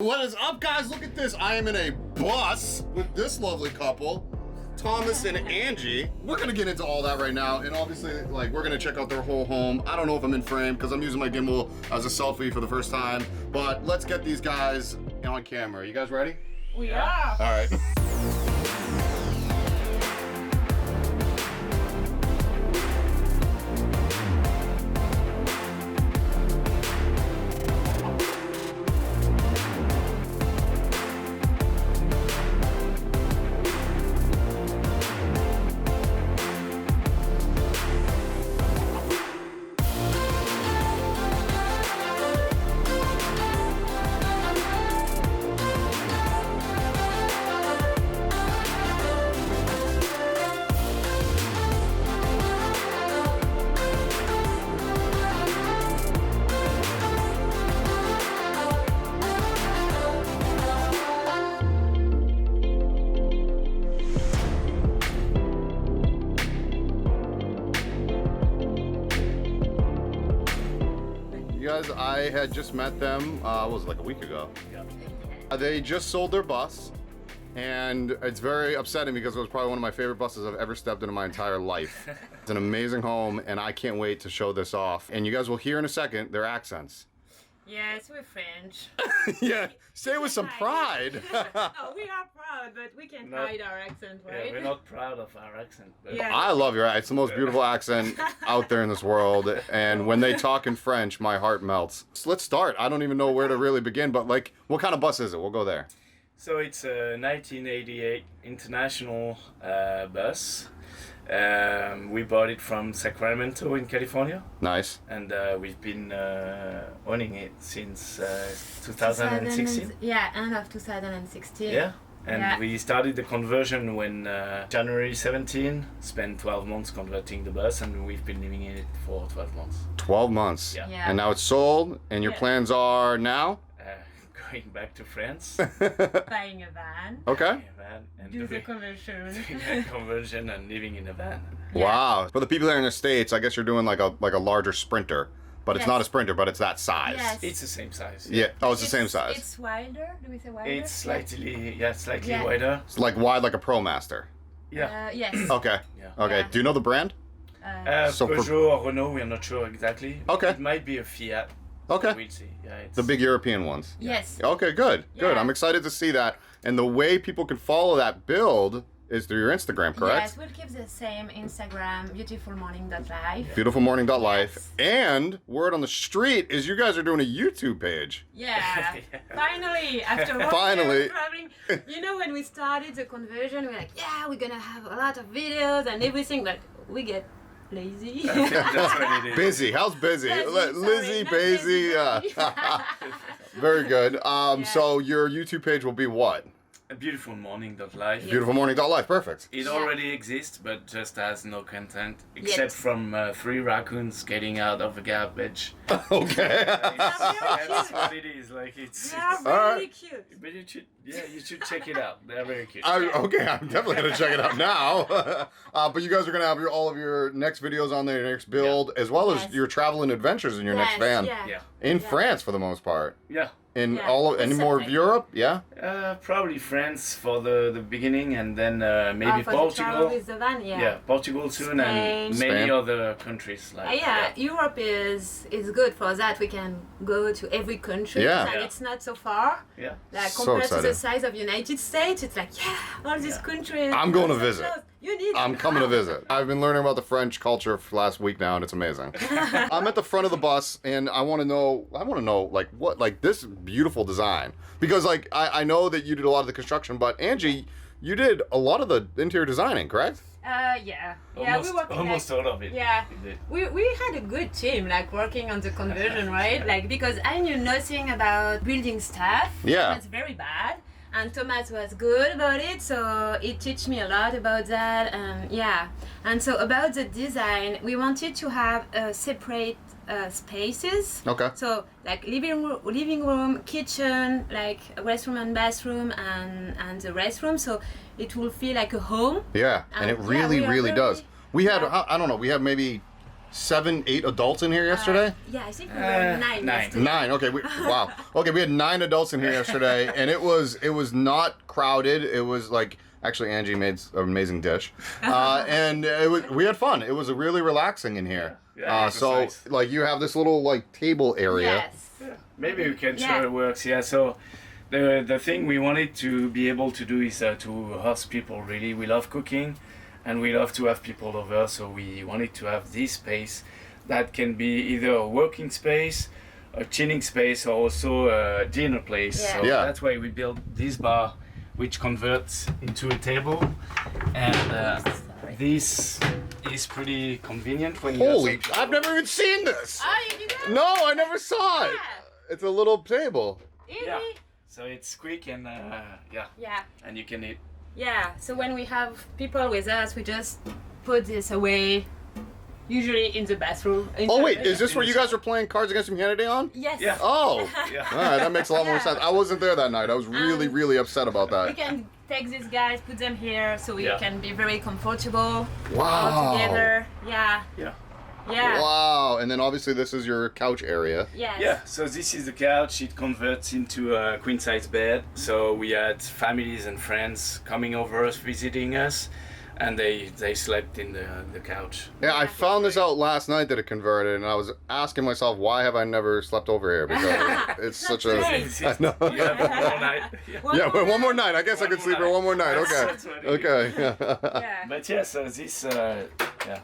What is up, guys? Look at this. I am in a bus with this lovely couple, Thomas and Angie. We're gonna get into all that right now, and obviously, like, we're gonna check out their whole home. I don't know if I'm in frame because I'm using my gimbal as a selfie for the first time, but let's get these guys on camera. You guys ready? We are. All right. Guys, I had just met them, it was like a week ago. Yeah. They just sold their bus, and it's very upsetting because it was probably one of my favorite buses I've ever stepped into my entire life. It's an amazing home, and I can't wait to show this off. And you guys will hear in a second their accents. Yes, we're French. Yeah, say it with some pride. Oh, we are proud, but we can't hide our accent, right? Yeah, we're not proud of our accent. But Yeah. I love your accent. It's the most beautiful accent out there in this world. And when they talk in French, my heart melts. So let's start. I don't even know where to really begin, but like, what kind of bus is it? We'll go there. So it's a 1988 international bus. We bought it from Sacramento in California, Nice. and we've been owning it since 2016. Yeah, end of 2016. Yeah, and Yeah. we started the conversion when January 17. Spent 12 months converting the bus, and we've been living in it for 12 months. 12 months. Yeah. Yeah. And now it's sold, and your Yeah. plans are now? Going back to France. Buying a van. Okay. Yeah, man, and Do the doing conversion. a conversion and living in a van. Yeah. Wow. For the people there in the States, I guess you're doing like a larger Sprinter, but it's Yes. not a Sprinter, but it's that size. Yes. It's the same size. Yeah. Oh, it's the same size. It's wider. Do we say wider? It's slightly, slightly Yeah. wider. It's like wide like a ProMaster. Yeah. Yes. Okay. Yeah. Okay. Yeah. Do you know the brand? So for- Peugeot or Renault, we're not sure exactly. Okay. It might be a Fiat. Okay. We'll see. Yeah, it's The big European ones. Yes. Okay, good. Good. Yeah. I'm excited to see that. And the way people can follow that build is through your Instagram, correct? Yes, we'll keep the same Instagram, beautifulmorning.life. Beautifulmorning.life. Yes. And word on the street is you guys are doing a YouTube page. Yeah, finally, after 1 Finally. year of traveling. You know, when we started the conversion, we were like, yeah, we're gonna have a lot of videos and everything, but we get lazy. I think that's what it is. Busy. How's busy? Busy, Lizzie, not busy. busy. Very good. Yeah. So your YouTube page will be what? A beautifulmorning.life. Yeah. Beautifulmorning.life. Perfect. It Yeah. already exists, but just has no content except Yet. from 3 raccoons getting out of the garbage. Okay. That's what it is. Like it's. They are it's really Alright. cute. but you should check it out. They're very cute. Okay, I'm definitely gonna check it out now. But you guys are gonna have all of your next videos on there, your next build, as well as Yes. your travel and adventures in your next Yes, van. Yeah. Yeah. In Yeah. France, for the most part. Yeah. In Yeah. all of any more of Something. Europe, yeah. Probably France for the beginning, and then maybe For the travel Portugal. with the van, Yeah, Portugal soon, and Spain. many Spain. other countries like. Yeah, Europe is good for that. We can go to every country, Yeah. and Yeah. it's not so far. Yeah. Like So compared to the excited. size of United States, it's like all these Yeah. countries. I'm going to so visit. close. You need. I'm coming to visit. I've been learning about the French culture for the last week now, and it's amazing. I'm at the front of the bus, and I want to know, like, what, like, this beautiful design. Because, like, I know that you did a lot of the construction, but Angie, you did a lot of the interior designing, correct? Yeah. Almost, we worked almost all of it. Yeah. We did. We had a good team, like working on the conversion, right? Like because I knew nothing about building stuff. Yeah. It was very bad. And Thomas was good about it, so he taught me a lot about that. And yeah. And so about the design, we wanted to have separate spaces. Okay. So like living room, kitchen, like restroom and bathroom, and the restroom. So it will feel like a home. Yeah, and it Yeah, really, we are really very- does. We had, yeah. I don't know, we have maybe 7, 8 adults in here yesterday? Yeah, I think we were 9 9. yesterday. 9. Okay. Wow. Okay, we had 9 adults in here yesterday, and it was not crowded. It was like actually Angie made an amazing dish, and we had fun. It was really relaxing in here. Yeah, so nice. like you have this little like table area. Yes. Yeah. Maybe we can show Yeah. it works. Yeah. So the thing we wanted to be able to do is to host people. Really, we love cooking, and we love to have people over. So we wanted to have this space that can be either a working space, a chilling space, or also a dinner place. Yeah. So Yeah. that's why we built this bar, which converts into a table, and this is pretty convenient when you have Holy! some- I've never even seen this. Oh, you did that? No, I never saw it. Yeah. It's a little table. Easy. Yeah. So it's quick and Yeah. and you can eat. Yeah. So when we have people with us, we just put this away, usually in the bathroom. Oh wait, is this where you guys were playing Cards Against Humanity on? Yes. Yeah. Oh. Yeah. All right, that makes a lot more Yeah. sense. I wasn't there that night. I was really upset about We that. can take these guys, put them here, so we Yeah. can be very comfortable Wow. all together. Yeah. Yeah. Yeah. Wow. And then obviously this is your couch area. Yes. Yeah, so this is the couch. It converts into a queen size bed. So we had families and friends coming over us, visiting us, and they slept in the couch. Yeah, I found this out last night that it converted, and I was asking myself, why have I never slept over here? Because it's such a. That's I know. You have one more night. Yeah. Yeah, but one more night. I guess I One could more sleep here night. one more night. Okay. That's what it Okay. Yeah. But yeah, so this, yeah.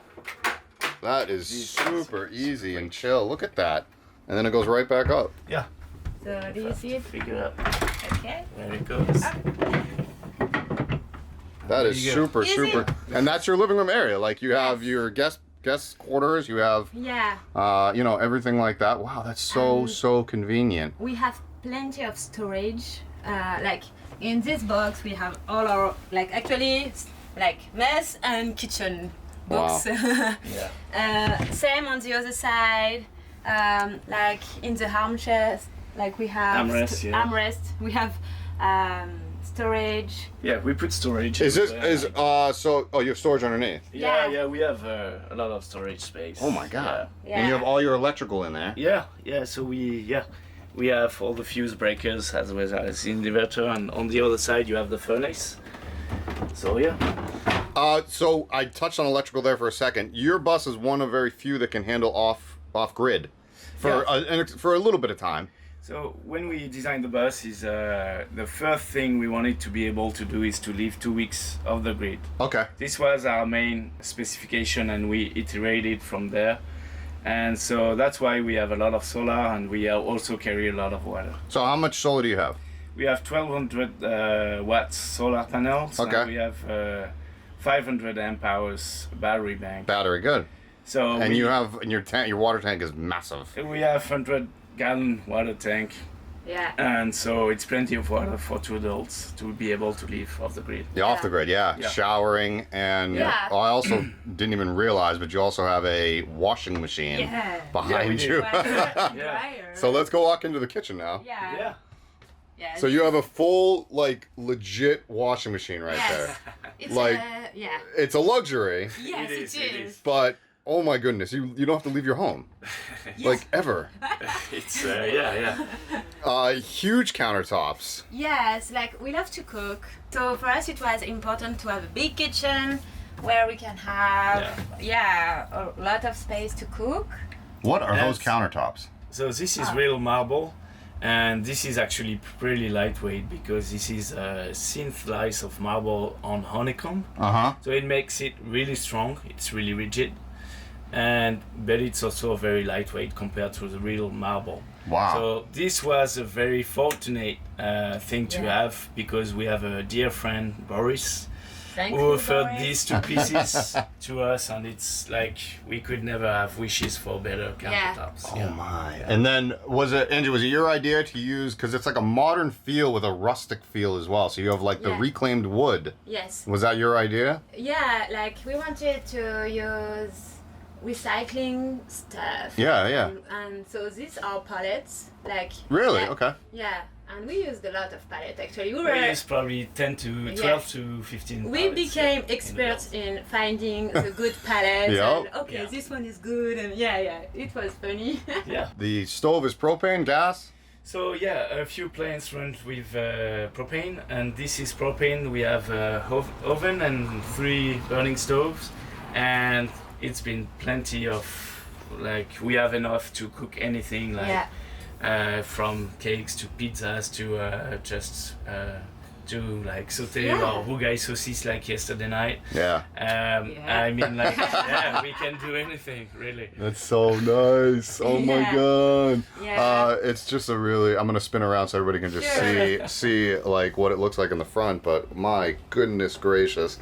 That is super easy and chill. Look at that. And then it goes right back up. Yeah. So do you see it? Figure out Okay. where it goes. That is you go. super, Easy. super. And that's your living room area. Like you have your guest quarters, you have Yeah. everything like that. Wow, that's so convenient. We have plenty of storage. Like in this box, we have all our mess and kitchen books. Yeah. Same on the other side. Like in the armchairs, like we have Armrest, yeah. armrest. We have storage. Yeah, we put storage. Is this there. you have storage underneath? Yeah, Yeah. yeah, we have a lot of storage space. Oh my god. Yeah. And you have all your electrical in there. Yeah, so we have all the fuse breakers as well as the inverter, and on the other side you have the furnace. So yeah. So I touched on electrical there for a second. Your bus is one of very few that can handle off grid for for a little bit of time. So when we designed the bus, is the first thing we wanted to be able to do is to leave 2 weeks off the grid. Okay. This was our main specification, and we iterated from there. And so that's why we have a lot of solar, and we also carry a lot of water. So how much solar do you have? We have 1200 watts solar panels. Okay. And we have 500 amp hours battery bank. Battery, good. So And you have your water tank is massive. we have 100-gallon water tank, Yeah. and so it's plenty of water for 2 adults to be able to live off the grid. Yeah, off the grid, yeah. Yeah. Showering and Yeah. I also didn't even realize, but you also have a washing machine Yeah. behind we you. Dryer. So let's go walk into the kitchen now. Yeah. Yeah. Yeah. So you have a full, like, legit washing machine right there. It's like- yeah. It's a luxury, Yes, is, it it is. is. but oh my goodness, you don't have to leave your home, like ever. It's yeah. Huge countertops. Yes, like we love to cook. So for us it was important to have a big kitchen where we can have a lot of space to cook. What are those countertops? So this is real marble, and this is actually pretty lightweight because this is a thin slice of marble on honeycomb. So it makes it really strong. It's really rigid, but it's also very lightweight compared to the real marble. Wow. So this was a very fortunate thing to Yeah. have because we have a dear friend, Boris, Thank who you, offered Boris. these 2 pieces to us, and it's like we could never have wishes for better countertops. Oh my! And then was it your idea to use, because it's like a modern feel with a rustic feel as well? So you have like the Yeah. reclaimed wood. Yes. Was that your idea? Yeah, like we wanted to use recycling stuff. Yeah, yeah. And so these are pallets, like Really? yeah, Okay. Yeah, And we used a lot of palette actually. We used probably 12 to 15 We pallets, became in experts the in finding the good palette. Yep. And, okay, this one is good. And it was funny. Yeah. The stove is propane, gas? So yeah, a few planes run with propane, and this is propane. We have oven and 3 burning stoves, and it's been plenty of, like, we have enough to cook anything, like from cakes to pizzas to just to like sauté or rougail saucisse like yesterday night. I mean, like, we can do anything really. That's so nice. Oh my god. Yeah. It's just a really, I'm gonna spin around so everybody can just see like what it looks like in the front, but my goodness gracious.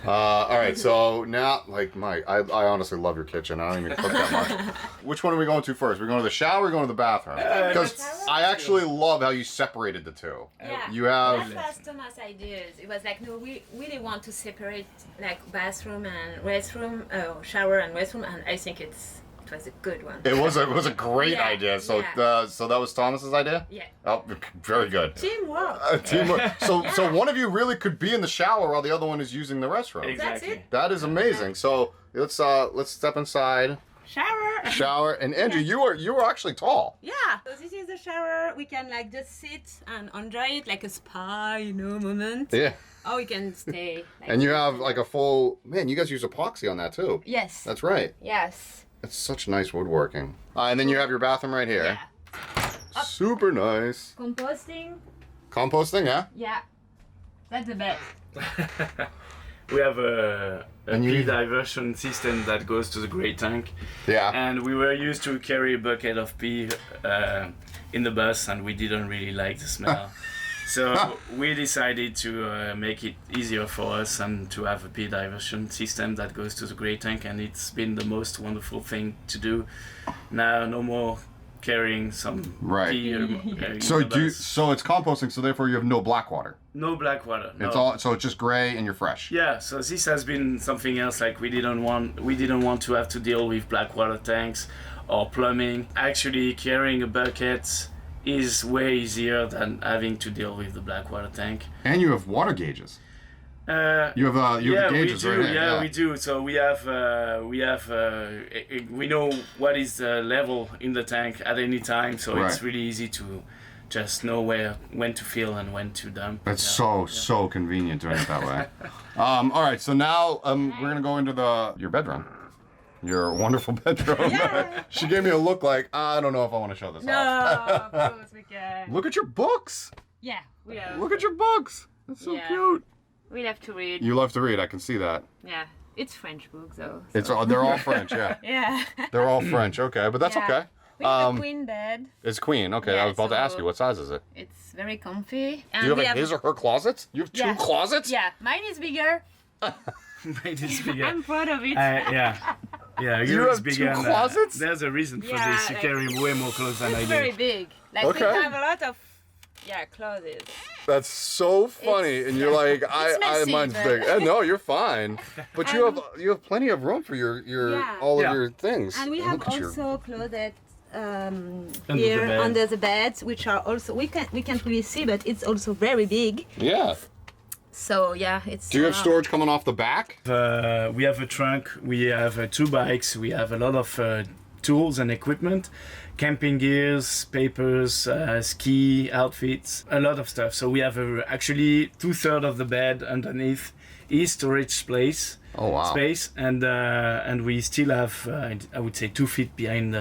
All right, so now, like, I honestly love your kitchen. I don't even cook that much. Which one are we going to first? We're going to the shower or we're going to the bathroom? Because I actually love how you separated the two. Yeah. You have... That was Thomas' ideas. It was like, no, we really want to separate like bathroom and restroom, shower and restroom, and I think it was a good one. It was a great idea. So so that was Thomas's idea? Yeah. Oh, very good. Teamwork. Teamwork. So one of you really could be in the shower while the other one is using the restroom. Exactly. That's it. That is amazing. So let's step inside. Shower. And Andrew, you are actually tall. Yeah. So this is the shower. We can like just sit and enjoy it like a spa, moment. Yeah. Or we can stay. Like, And you have like a full, man, you guys use epoxy on that too. Yes. That's right. Yes. It's such nice woodworking. And then you have your bathroom right here. Yeah. Super nice. Composting. Composting, yeah? Yeah. That's the best. We have a And you- pee diversion system that goes to the gray tank. Yeah. And we were used to carry a bucket of pee in the bus, and we didn't really like the smell. So we decided to make it easier for us and to have a pee diversion system that goes to the gray tank, and it's been the most wonderful thing to do. Now no more carrying some pee in So the bus. so it's composting, so therefore you have no black water. No black water. No. It's just gray and you're fresh. Yeah, so this has been something else. Like we didn't want to have to deal with black water tanks or plumbing. Actually, carrying a bucket is way easier than having to deal with the black water tank. And you have water gauges. You have the gauges we do. right here. Yeah, we do. So we know what is the level in the tank at any time. So it's really easy to just know when to fill and when to dump. That's so convenient doing it that way. All right, so now we're gonna go into your bedroom. Your wonderful bedroom. Yeah. She gave me a look like, I don't know if I want to show this off. No, of course we can. Look at your books. Yeah, we have. Look at your books. That's so cute. We love to read. You love to read, I can see that. Yeah, it's French books though. They're all French, yeah. Yeah. They're all French, okay, but that's okay. We have a queen bed. It's queen, okay. Yeah, I was about to ask so- you, what size is it? It's very comfy. And Do you we have his or her closets? You have two closets? Yeah, mine is bigger. Made this bigger. I'm proud of it. Yeah, You yours have bigger two than, closets? There's a reason for Yeah, this. You like- carry way more clothes than I It's do. very big. Like Okay. we have a lot of closets. That's so funny, and you're like, I messy, mine's but- big. No, you're fine. But you have plenty of room for your all of your things. And we Look have at your- also closets the here bed. under the beds, which are also we can't really see, but it's also very big. Yeah. So yeah, it's. Do you have storage coming off the back? We have a trunk, we have 2 bikes, we have a lot of tools and equipment, camping gears, papers, ski outfits, a lot of stuff. So we have actually 2/3 of the bed underneath is storage space. Oh wow. Space, and we still have I would say 2 feet behind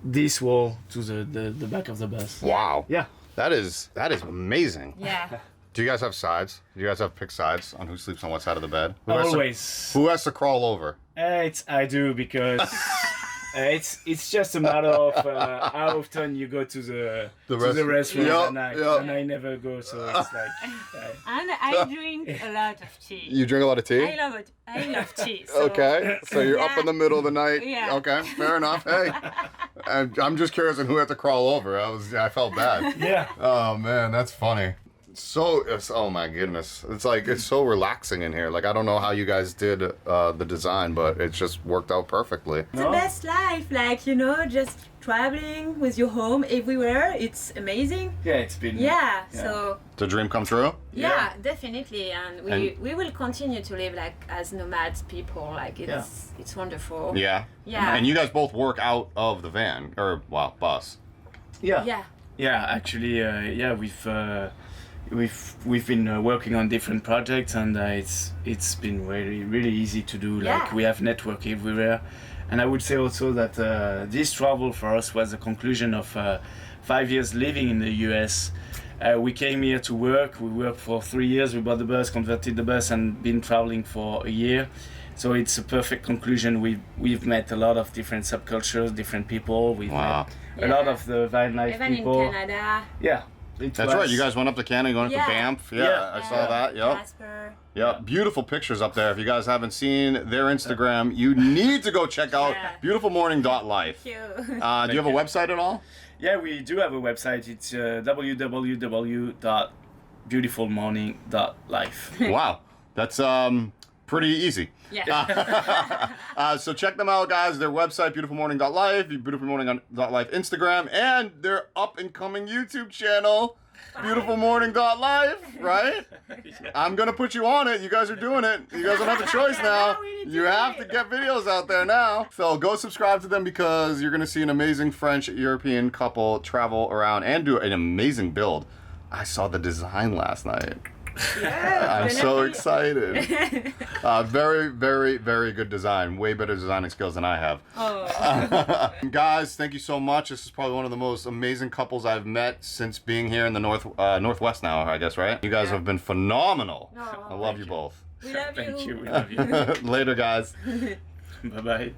this wall to the back of the bus. Wow. Yeah. That is amazing. Yeah. Do you guys have sides? Do you guys have pick sides on who sleeps on what side of the bed? Always. Who has to crawl over? I do because it's just a matter of how often you go to the restaurant Yep, at night, yep. and I never go, so it's like. And I drink a lot of tea. You drink a lot of tea? I love it. I love tea. So. Okay, so you're up in the middle of the night. Yeah. Okay, fair enough. Hey, I'm just curious on who had to crawl over. I felt bad. Yeah. Oh man, that's funny. oh my goodness. It's like, it's so relaxing in here. Like, I don't know how you guys did the design, but it just worked out perfectly. It's the best life, like, you know, just traveling with your home everywhere. It's amazing. Yeah, it's been. Yeah, so. It's a dream come true? Yeah, definitely. And we will continue to live like as nomads people. Like, it's wonderful. Yeah. Yeah. And you guys both work out of the van, or, well, bus. Yeah. Yeah. Yeah, actually, we've been working on different projects, and it's been really easy to do. Like, we have network everywhere, and I would say also that this travel for us was a conclusion of 5 years living in the US. We came here to work. We worked for 3 years. We bought the bus, converted the bus, and been traveling for a year. So it's a perfect conclusion. We've met a lot of different subcultures, different people. We've met a lot of the wildlife Even people. in Canada. Yeah. That's right. You guys went up to Canada, going up to Banff. Yeah, I saw that. Yep. Jasper. Yep. Beautiful pictures up there. If you guys haven't seen their Instagram, you need to go check out beautifulmorning.life. Thank you. Do you have a website at all? Yeah, we do have a website. It's www.beautifulmorning.life. Wow. That's pretty easy. Yeah. So check them out, guys. Their website, beautifulmorning.life, beautifulmorning.life Instagram, and their up-and-coming YouTube channel, beautifulmorning.life, right? I'm going to put you on it. You guys are doing it. You guys don't have a choice now. You have to get videos out there now. So go subscribe to them because you're going to see an amazing French-European couple travel around and do an amazing build. I saw the design last night. Yeah, I'm so excited. Very, very, very good design. Way better designing skills than I have. Oh. Guys, thank you so much. This is probably one of the most amazing couples I've met since being here in the Northwest now, I guess, right? You guys have been phenomenal. Oh, I love you both. We love you. Thank you. We love you. Later, guys. Bye-bye.